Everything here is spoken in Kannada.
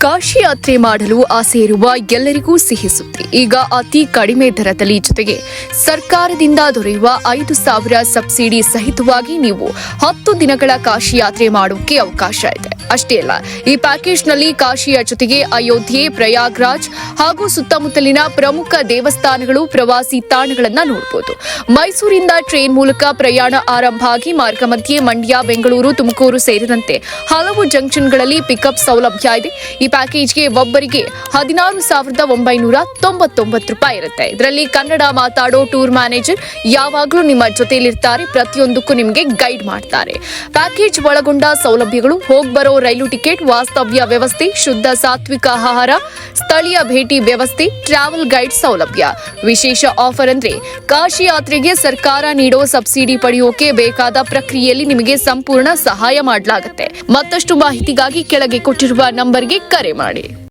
ಕಾಶಿ ಯಾತ್ರೆ ಮಾಡಲು ಆಸೆ ಇರುವ ಎಲ್ಲರಿಗೂ ಸಿಹಿ ಸುದ್ದಿ. ಈಗ ಅತಿ ಕಡಿಮೆ ದರದಲ್ಲಿ ಜೊತೆಗೆ ಸರ್ಕಾರದಿಂದ ದೊರೆಯುವ 5,000 ಸಬ್ಸಿಡಿ ಸಹಿತವಾಗಿ ನೀವು 10 ದಿನಗಳ ಕಾಶಿ ಯಾತ್ರೆ ಮಾಡೋಕೆ ಅವಕಾಶ ಇದೆ. ಅಷ್ಟೇ ಅಲ್ಲ, ಈ ಪ್ಯಾಕೇಜ್ನಲ್ಲಿ ಕಾಶಿಯ ಜೊತೆಗೆ ಅಯೋಧ್ಯೆ, ಪ್ರಯಾಗ್ರಾಜ್ ಹಾಗೂ ಸುತ್ತಮುತ್ತಲಿನ ಪ್ರಮುಖ ದೇವಸ್ಥಾನಗಳು, ಪ್ರವಾಸಿ ತಾಣಗಳನ್ನ ನೋಡಬಹುದು. ಮೈಸೂರಿಂದ ಟ್ರೈನ್ ಮೂಲಕ ಪ್ರಯಾಣ ಆರಂಭ ಆಗಿ ಮಾರ್ಗ ಮಧ್ಯೆ ಮಂಡ್ಯ, ಬೆಂಗಳೂರು, ತುಮಕೂರು ಸೇರಿದಂತೆ ಹಲವು ಜಂಕ್ಷನ್ಗಳಲ್ಲಿ ಪಿಕಪ್ ಸೌಲಭ್ಯ ಇದೆ. ಈ ಪ್ಯಾಕೇಜ್ಗೆ ಒಬ್ಬರಿಗೆ 16,999 ರೂಪಾಯಿ ಇರುತ್ತೆ. ಇದರಲ್ಲಿ ಕನ್ನಡ ಮಾತಾಡೋ ಟೂರ್ ಮ್ಯಾನೇಜರ್ ಯಾವಾಗಲೂ ನಿಮ್ಮ ಜೊತೆಯಲ್ಲಿರ್ತಾರೆ, ಪ್ರತಿಯೊಂದಕ್ಕೂ ನಿಮಗೆ ಗೈಡ್ ಮಾಡ್ತಾರೆ. ಪ್ಯಾಕೇಜ್ ಒಳಗೊಂಡ ಸೌಲಭ್ಯಗಳು: ಹೋಗ್ಬರೋ ರೈಲು ಟಿಕೆಟ್, ವಾಸ್ತವ್ಯ ವ್ಯವಸ್ಥೆ, ಶುದ್ಧ ಸಾತ್ವಿಕ ಆಹಾರ, ಸ್ಥಳೀಯ ಭೇಟಿ ವ್ಯವಸ್ಥೆ, ಟ್ರಾವೆಲ್ ಗೈಡ್ ಸೌಲಭ್ಯ. ವಿಶೇಷ ಆಫರ್ ಅಂದ್ರೆ ಕಾಶಿ ಯಾತ್ರೆಗೆ ಸರ್ಕಾರ ನೀಡೋ ಸಬ್ಸಿಡಿ ಪಡೆಯೋಕೆ ಬೇಕಾದ ಪ್ರಕ್ರಿಯೆಯಲ್ಲಿ ನಿಮಗೆ ಸಂಪೂರ್ಣ ಸಹಾಯ ಮಾಡಲಾಗುತ್ತೆ. ಮತ್ತಷ್ಟು ಮಾಹಿತಿಗಾಗಿ ಕೆಳಗೆ ಕೊಟ್ಟಿರುವ ನಂಬರ್ಗೆ ಕರೆ ಮಾಡಿ.